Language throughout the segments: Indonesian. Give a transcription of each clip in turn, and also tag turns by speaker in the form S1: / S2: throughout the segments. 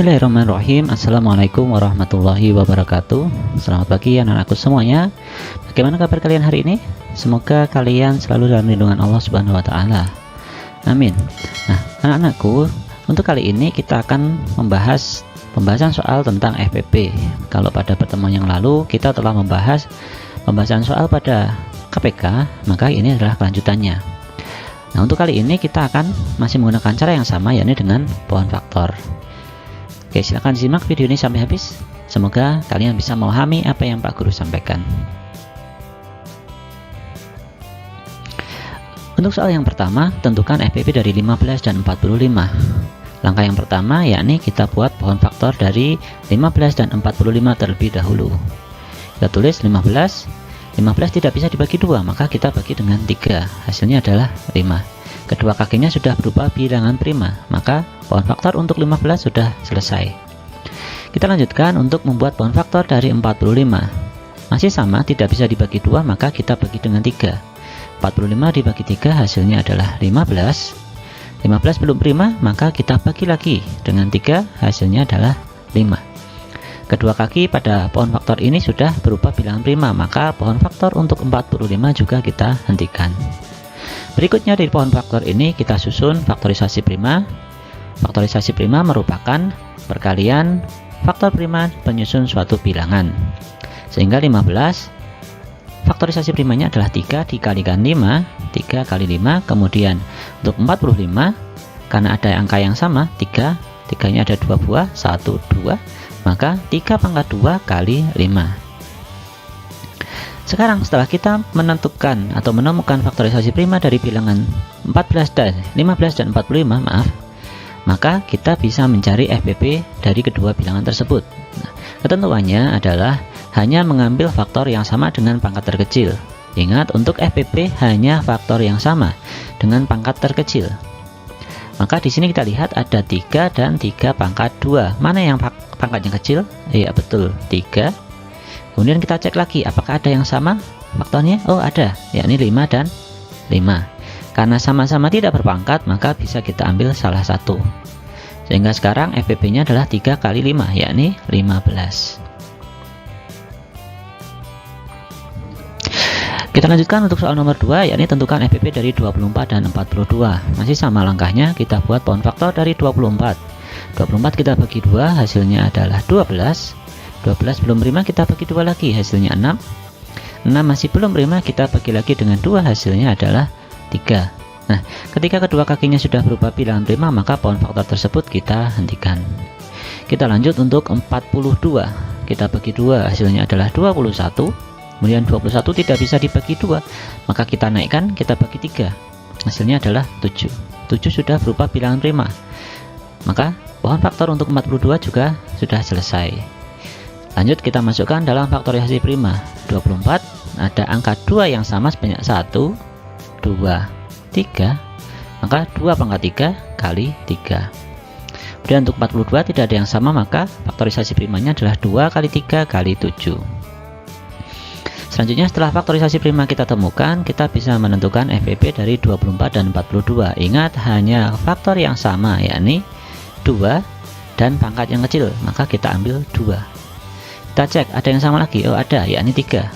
S1: Bismillahirrahmanirrahim. Assalamualaikum warahmatullahi wabarakatuh. Selamat pagi anak-anakku semuanya. Bagaimana kabar kalian hari ini? Semoga kalian selalu dalam lindungan Allah Subhanahu wa taala. Amin. Nah, anak-anakku, untuk kali ini kita akan membahas pembahasan soal tentang FPP. Kalau pada pertemuan yang lalu kita telah membahas pembahasan soal pada KPK, maka ini adalah kelanjutannya. Nah, untuk kali ini kita akan masih menggunakan cara yang sama, yakni dengan pohon faktor. Oke, silahkan simak video ini sampai habis. Semoga kalian bisa memahami apa yang Pak Guru sampaikan. Untuk soal yang pertama, tentukan FPP dari 15 dan 45. Langkah yang pertama yakni kita buat pohon faktor dari 15 dan 45 terlebih dahulu. Kita tulis 15 tidak bisa dibagi 2, maka kita bagi dengan 3. Hasilnya adalah 5. Kedua kakinya sudah berupa bilangan prima, maka pohon faktor untuk 15 sudah selesai. Kita lanjutkan untuk membuat pohon faktor dari 45. Masih sama, tidak bisa dibagi 2, maka kita bagi dengan 3. 45 dibagi 3 hasilnya adalah 15. 15 belum prima, maka kita bagi lagi dengan 3, hasilnya adalah 5. Kedua kaki pada pohon faktor ini sudah berupa bilangan prima, maka pohon faktor untuk 45 juga kita hentikan. Berikutnya dari pohon faktor ini kita susun faktorisasi prima. Faktorisasi prima merupakan perkalian faktor prima penyusun suatu bilangan. Sehingga 15 faktorisasi primanya adalah 3 dikalikan 5, 3 kali 5. Kemudian untuk 45 karena ada angka yang sama, 3-nya ada 2 buah, 1, 2, maka 3 pangkat 2 kali 5. Sekarang setelah kita menentukan atau menemukan faktorisasi prima dari bilangan 15 dan 45, maka kita bisa mencari FPP dari kedua bilangan tersebut. Nah, ketentuannya adalah hanya mengambil faktor yang sama dengan pangkat terkecil. Ingat, untuk FPP hanya faktor yang sama dengan pangkat terkecil. Maka di sini kita lihat ada 3 dan 3 pangkat 2. Mana yang pangkatnya kecil? Iya, betul, 3. Kemudian kita cek lagi apakah ada yang sama faktornya. Oh, ada, yakni 5 dan 5. Karena sama-sama tidak berpangkat, maka bisa kita ambil salah satu. Sehingga sekarang FPP-nya adalah 3 kali 5, yakni 15. Kita lanjutkan untuk soal nomor 2, yakni tentukan FPP dari 24 dan 42. Masih sama langkahnya, kita buat pohon faktor dari 24. 24 kita bagi 2, hasilnya adalah 12. 12 belum prima, kita bagi 2 lagi, hasilnya 6. 6 masih belum prima, kita bagi lagi dengan 2, hasilnya adalah 3. Nah, ketika kedua kakinya sudah berupa bilangan prima, maka pohon faktor tersebut kita hentikan. Kita lanjut untuk 42. Kita bagi 2, hasilnya adalah 21. Kemudian 21 tidak bisa dibagi 2, maka kita naikkan, kita bagi 3. Hasilnya adalah 7. 7 sudah berupa bilangan prima. Maka pohon faktor untuk 42 juga sudah selesai. Lanjut kita masukkan dalam faktorisasi prima. 24 ada angka 2 yang sama sebanyak 1, 2, 3, maka 2 pangkat 3 kali 3. Kemudian untuk 42 tidak ada yang sama, maka faktorisasi primanya adalah 2 kali 3 kali 7. Selanjutnya setelah faktorisasi prima kita temukan, kita bisa menentukan FPP dari 24 dan 42. Ingat, hanya faktor yang sama, yakni 2 dan pangkat yang kecil, maka kita ambil 2. Kita cek ada yang sama lagi. Oh, ada, yakni 3.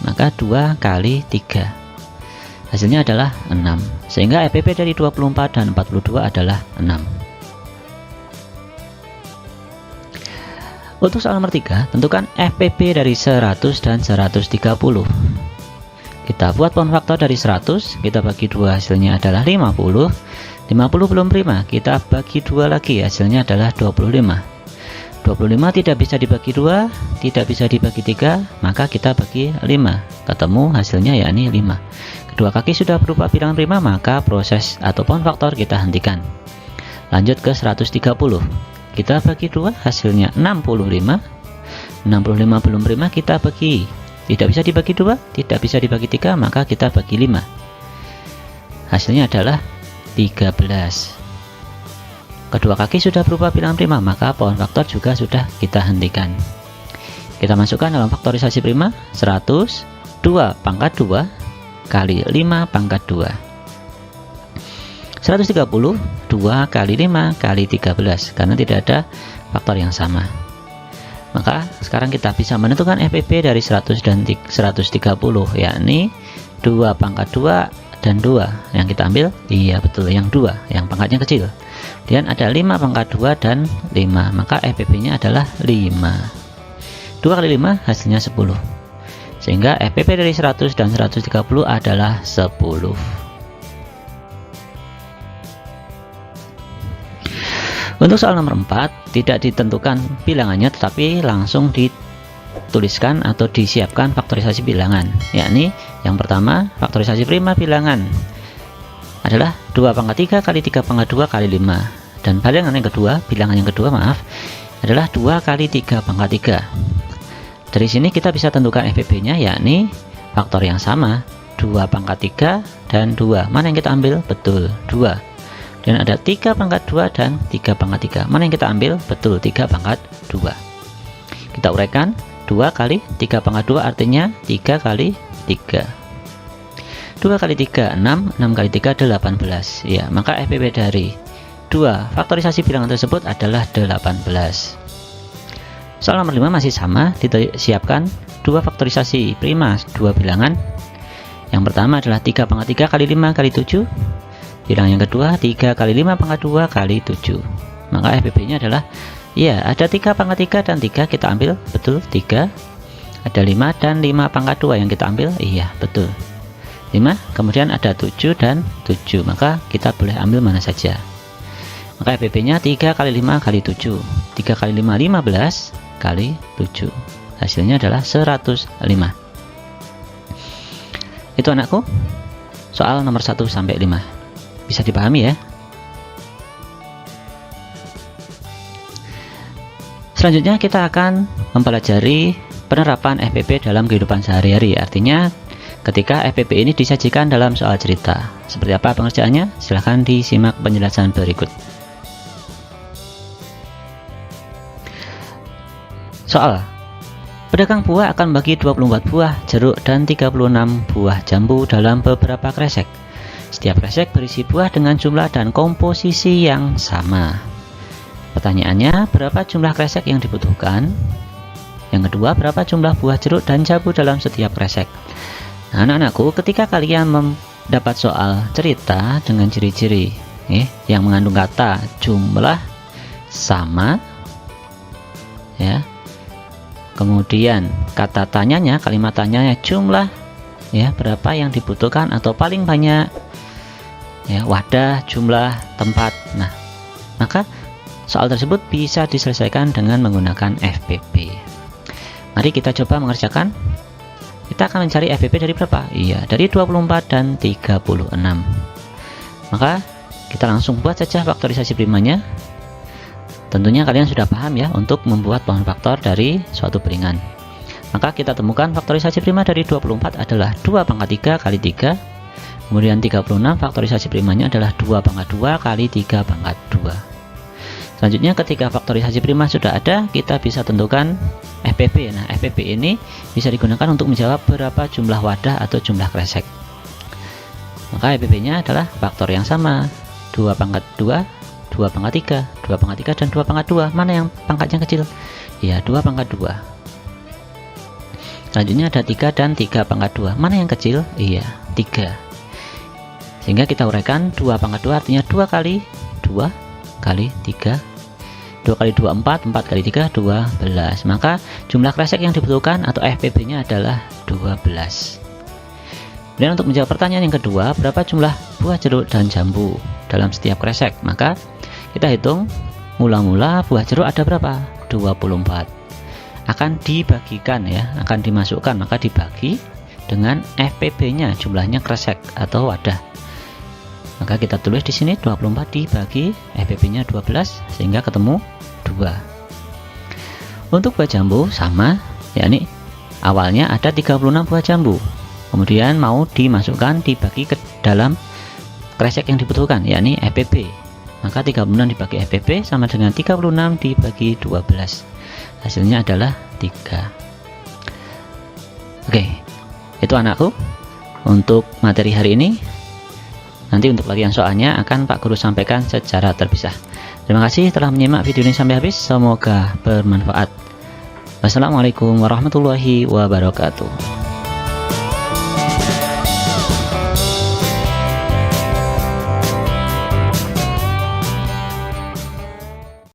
S1: Maka 2 kali 3. Hasilnya adalah 6. Sehingga FPP dari 24 dan 42 adalah 6. Untuk soal nomor 3, tentukan FPP dari 100 dan 130. Kita buat pohon faktor dari 100, kita bagi 2, hasilnya adalah 50. 50 belum prima, kita bagi 2 lagi, hasilnya adalah 25. 25 tidak bisa dibagi 2, tidak bisa dibagi 3, maka kita bagi 5. Ketemu hasilnya yakni 5. Kedua kaki sudah berupa bilangan prima, maka proses atau pohon faktor kita hentikan. Lanjut ke 130. Kita bagi 2, hasilnya 65. 65 belum prima, kita bagi. Tidak bisa dibagi 2, tidak bisa dibagi 3, maka kita bagi 5. Hasilnya adalah 13. Kedua kaki sudah berupa bilangan prima, maka pohon faktor juga sudah kita hentikan. Kita masukkan dalam faktorisasi prima. 100, 2 pangkat 2 kali 5 pangkat 2. 130, 2 kali 5 kali 13, karena tidak ada faktor yang sama. Maka sekarang kita bisa menentukan FPP dari 100 dan 130, yakni 2 pangkat 2 dan 2. Yang kita ambil, iya betul, yang 2, yang pangkatnya kecil. Kemudian ada 5 pangkat 2 dan 5, maka FPP nya adalah 5. 2 kali 5 hasilnya 10, sehingga FPP dari 100 dan 130 adalah 10. Untuk soal nomor 4 tidak ditentukan bilangannya, tetapi langsung dituliskan atau disiapkan faktorisasi bilangan, yakni yang pertama faktorisasi prima bilangan adalah 2 pangkat 3 kali 3 pangkat 2 kali 5, dan bilangan yang kedua adalah 2 kali 3 pangkat 3. Dari sini kita bisa tentukan FPP nya, yakni faktor yang sama 2 pangkat 3 dan 2. Mana yang kita ambil? Betul, 2. Dan ada 3 pangkat 2 dan 3 pangkat 3. Mana yang kita ambil? Betul, 3 pangkat 2. Kita uraikan, 2 kali 3 pangkat 2 artinya 3 kali 3. 2 kali 3, 6. 6 kali 3, 18. Ya, maka FPP dari 2 faktorisasi bilangan tersebut adalah 18. Soal nomor 5 masih sama, disiapkan 2 faktorisasi prima 2 bilangan. Yang pertama adalah 3 pangkat 3 kali 5 kali 7. Bilangan yang kedua 3 kali 5 pangkat 2 kali 7. Maka FPP nya adalah, ya ada 3 pangkat 3 dan 3, kita ambil, betul 3. Ada 5 dan 5 pangkat 2 yang kita ambil, iya betul 5. Kemudian ada 7 dan 7, maka kita boleh ambil mana saja. Maka FPP nya 3 kali 5 kali 7. 3 kali 5, 15 kali 7. Hasilnya adalah 105. Itu anakku, soal nomor 1 sampai 5. Bisa dipahami ya. Selanjutnya kita akan mempelajari penerapan FPP dalam kehidupan sehari-hari. Artinya ketika FPP ini disajikan dalam soal cerita. Seperti apa pengerjaannya? Silahkan disimak penjelasan berikut. Soal: pedagang buah akan membagi 24 buah jeruk dan 36 buah jambu dalam beberapa kresek. Setiap kresek berisi buah dengan jumlah dan komposisi yang sama. Pertanyaannya, berapa jumlah kresek yang dibutuhkan? Yang kedua, berapa jumlah buah jeruk dan jambu dalam setiap kresek? Nah, anak-anakku, ketika kalian mendapat soal cerita dengan ciri-ciri yang mengandung kata jumlah sama, ya, kemudian kata tanyanya, kalimat tanyanya jumlah, ya, berapa yang dibutuhkan atau paling banyak, ya, wadah, jumlah, tempat. Nah, maka soal tersebut bisa diselesaikan dengan menggunakan FPP. Mari kita coba mengerjakan. Kita akan mencari FPP dari berapa? Iya, dari 24 dan 36. Maka kita langsung buat saja faktorisasi primanya. Tentunya kalian sudah paham ya untuk membuat pohon faktor dari suatu bilangan. Maka kita temukan faktorisasi prima dari 24 adalah 2 pangkat 3 kali 3. Kemudian 36 faktorisasi primanya adalah 2 pangkat 2 kali 3 pangkat 2. Selanjutnya ketika faktorisasi prima sudah ada, kita bisa tentukan FPP. Nah, FPP ini bisa digunakan untuk menjawab berapa jumlah wadah atau jumlah kresek. Maka FPP nya adalah faktor yang sama, 2 pangkat 2, 2 pangkat 3, 2 pangkat 3 dan 2 pangkat 2. Mana yang pangkatnya kecil? Ya, 2 pangkat 2. Selanjutnya ada 3 dan 3 pangkat 2. Mana yang kecil? Iya, 3. Sehingga kita uraikan 2 pangkat 2 artinya 2 kali 2 kali 3. 2 kali 2, 4. 4 kali 3, 12. Maka jumlah kresek yang dibutuhkan atau FPP nya adalah 12. Kemudian untuk menjawab pertanyaan yang kedua, berapa jumlah buah jeruk dan jambu dalam setiap kresek? Maka kita hitung mula-mula buah jeruk ada berapa? 24. Akan dibagikan ya, akan dimasukkan, maka dibagi dengan FPP nya, jumlahnya kresek atau wadah. Maka kita tulis di sini 24 dibagi FPP nya 12 sehingga ketemu 2. Untuk buah jambu sama, yakni awalnya ada 36 buah jambu. Kemudian mau dimasukkan dibagi ke dalam kresek yang dibutuhkan, yakni FPP. Maka 36 dibagi FPP sama dengan 36 dibagi 12. Hasilnya adalah 3. Oke, itu anakku untuk materi hari ini. Nanti untuk bagian soalnya akan Pak Guru sampaikan secara terpisah. Terima kasih telah menyimak video ini sampai habis, semoga bermanfaat. Wassalamualaikum warahmatullahi wabarakatuh.